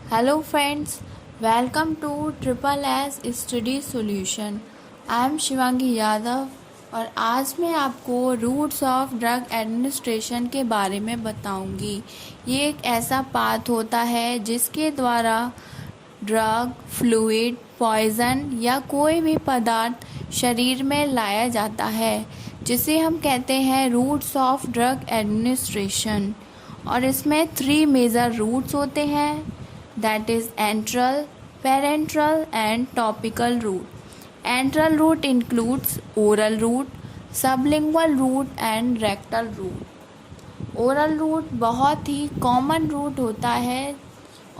Hello friends, welcome to Triple S Study Solution. I am Shivangi Yadav और आज मैं आपको रूट्स ऑफ ड्रग एडमिनिस्ट्रेशन के बारे में बताऊंगी। ये एक ऐसा पाथ होता है जिसके द्वारा ड्रग, फ्लूइड, पॉइज़न या कोई भी पदार्थ शरीर में लाया जाता है, जिसे हम कहते हैं रूट्स ऑफ ड्रग एडमिनिस्ट्रेशन। और इसमें 3 मेजर रूट्स होते हैं, that is antral, parenteral and topical route. Antral route includes oral route, sublingual route and rectal route. Oral route बहुत ही कॉमन रूट होता है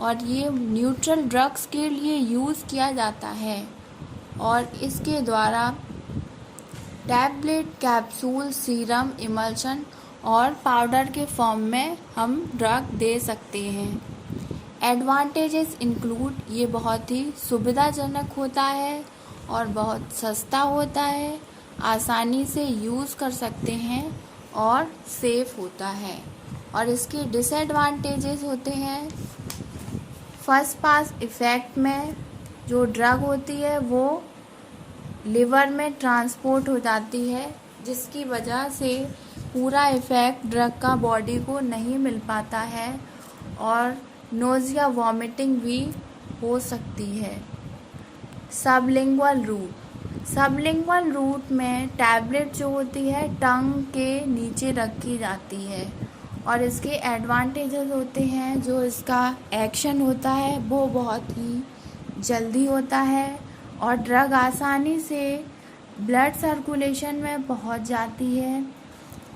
और ये न्यूट्रल ड्रग्स के लिए यूज़ किया जाता है और इसके द्वारा टैबलेट, कैप्सूल, सीरम, इमल्शन और पाउडर के फॉर्म में हम ड्रग दे सकते हैं। एडवांटेजेस इंक्लूड, ये बहुत ही सुविधाजनक होता है और बहुत सस्ता होता है, आसानी से यूज़ कर सकते हैं और सेफ होता है। और इसके डिसएडवांटेजेस होते हैं, फर्स्ट पास इफ़ेक्ट में जो ड्रग होती है वो लिवर में ट्रांसपोर्ट हो जाती है, जिसकी वजह से पूरा इफ़ेक्ट ड्रग का बॉडी को नहीं मिल पाता है और नोज़िया, वॉमिटिंग भी हो सकती है। सबलिंगुअल रूट में टैबलेट जो होती है टंग के नीचे रखी जाती है और इसके एडवांटेजेस होते हैं, जो इसका एक्शन होता है वो बहुत ही जल्दी होता है और ड्रग आसानी से ब्लड सर्कुलेशन में पहुंच जाती है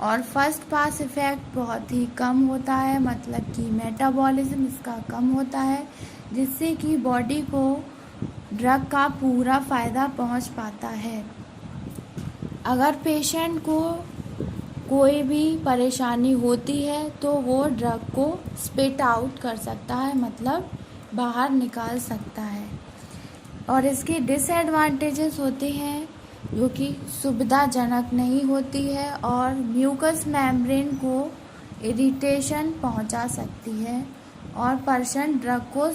और फर्स्ट पास इफ़ेक्ट बहुत ही कम होता है, मतलब कि मेटाबॉलिज्म इसका कम होता है, जिससे कि बॉडी को ड्रग का पूरा फ़ायदा पहुंच पाता है। अगर पेशेंट को कोई भी परेशानी होती है तो वो ड्रग को स्पिट आउट कर सकता है, मतलब बाहर निकाल सकता है। और इसके डिसएडवांटेजेस होते हैं जो कि सुविधाजनक नहीं होती है और म्यूकस मेम्ब्रेन को इरिटेशन पहुंचा सकती है और पर्सन ड्रग को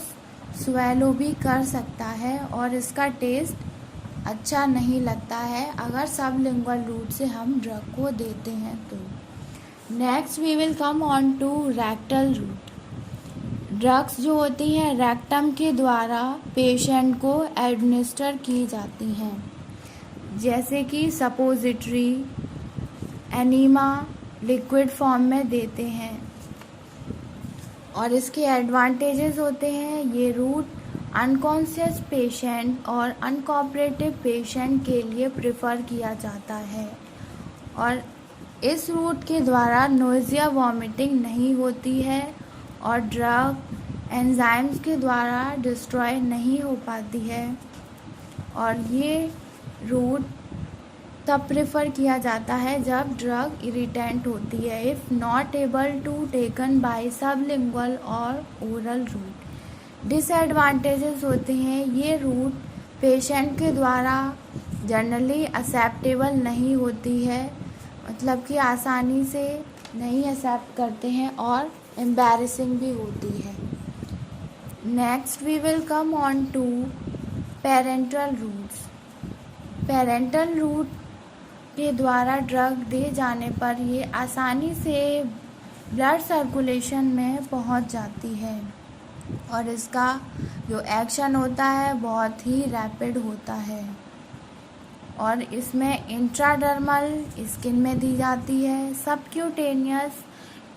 स्वेलो भी कर सकता है और इसका टेस्ट अच्छा नहीं लगता है अगर सबलिंगुअल रूट से हम ड्रग को देते हैं तो। Next we will come on to rectal route. Drugs जो होती हैं रेक्टम के द्वारा पेशेंट को एडमिनिस्टर की जाती हैं, जैसे कि सपोजिटरी, एनीमा, लिक्विड फॉर्म में देते हैं। और इसके एडवांटेजेस होते हैं, ये रूट अनकॉन्शियस पेशेंट और अनकोऑपरेटिव पेशेंट के लिए प्रेफर किया जाता है और इस रूट के द्वारा नोज़िया, वॉमिटिंग नहीं होती है और ड्रग एंजाइम्स के द्वारा डिस्ट्रॉय नहीं हो पाती है। और ये रूट तब प्रेफर किया जाता है जब ड्रग इरिटेंट होती है, if not able to taken by sublingual और ओरल रूट। डिसएडवांटेजेस होते हैं, ये रूट पेशेंट के द्वारा जनरली एक्सेप्टेबल नहीं होती है, मतलब कि आसानी से नहीं एक्सेप्ट करते हैं और एम्बैरेसिंग भी होती है। Next we will come on to parental routes. Parental route के द्वारा ड्रग दे जाने पर ये आसानी से ब्लड सर्कुलेशन में पहुंच जाती है और इसका जो एक्शन होता है बहुत ही रैपिड होता है और इसमें इंट्राडर्मल स्किन में दी जाती है,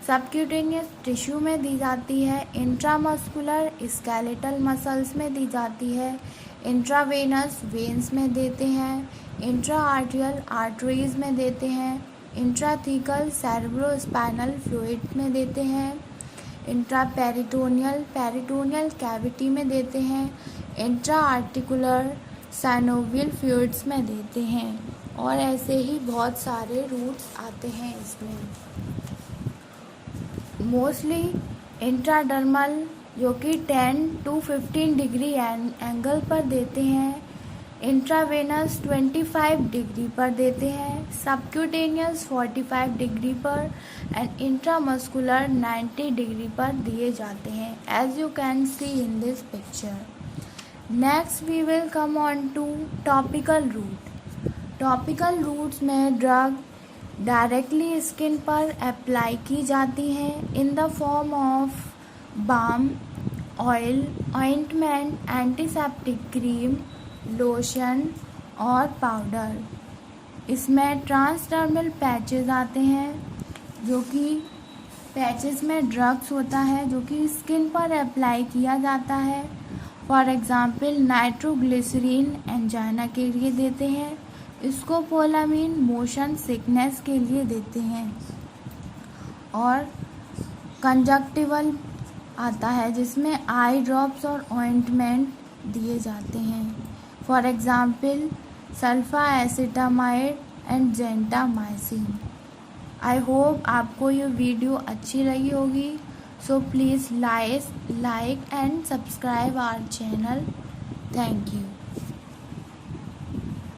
सबक्यूटेनियस टिश्यू में दी जाती है, इंट्रामस्कुलर स्केलेटल मसल्स में दी जाती है, इंट्रावेनस वेन्स में देते हैं, इंट्रा आर्टियल आर्टरीज में देते हैं, इंट्राथीकल सेरेब्रोस्पाइनल फ्लूइड में देते हैं, इंट्रा पेरिटोनियल कैविटी में देते हैं, इंट्रा आर्टिकुलर साइनोवियल फ्लूइड्स में देते हैं और ऐसे ही बहुत सारे रूट्स आते हैं इसमें। मोस्टली इंट्राडर्मल जो कि 10 to 15 डिग्री एंगल पर देते हैं, इंट्रावेनस 25 डिग्री पर देते हैं, सबक्यूटेनियस 45 डिग्री पर एंड इंट्रामस्कुलर 90 डिग्री पर दिए जाते हैं, as you can see in this picture. Next we will come on to topical route. Topical routes में ड्रग डायरेक्टली स्किन पर अप्लाई की जाती हैं in the form of balm, oil, ointment, antiseptic cream, lotion और powder. इसमें transdermal patches आते हैं, जो कि पैचेस में ड्रग्स होता है जो कि स्किन पर अप्लाई किया जाता है। फॉर एग्ज़ाम्पल नाइट्रोग्लिसरीन एंजाइना के लिए देते हैं, स्कोपोलामीन मोशन सिकनेस के लिए देते हैं, और कंजक्टिवल आता है जिसमें आई ड्रॉप्स और ऑइंटमेंट दिए जाते हैं। For example sulfacetamide and gentamicin. I hope आपको ये वीडियो अच्छी लगी होगी, so please like and subscribe our channel. Thank you.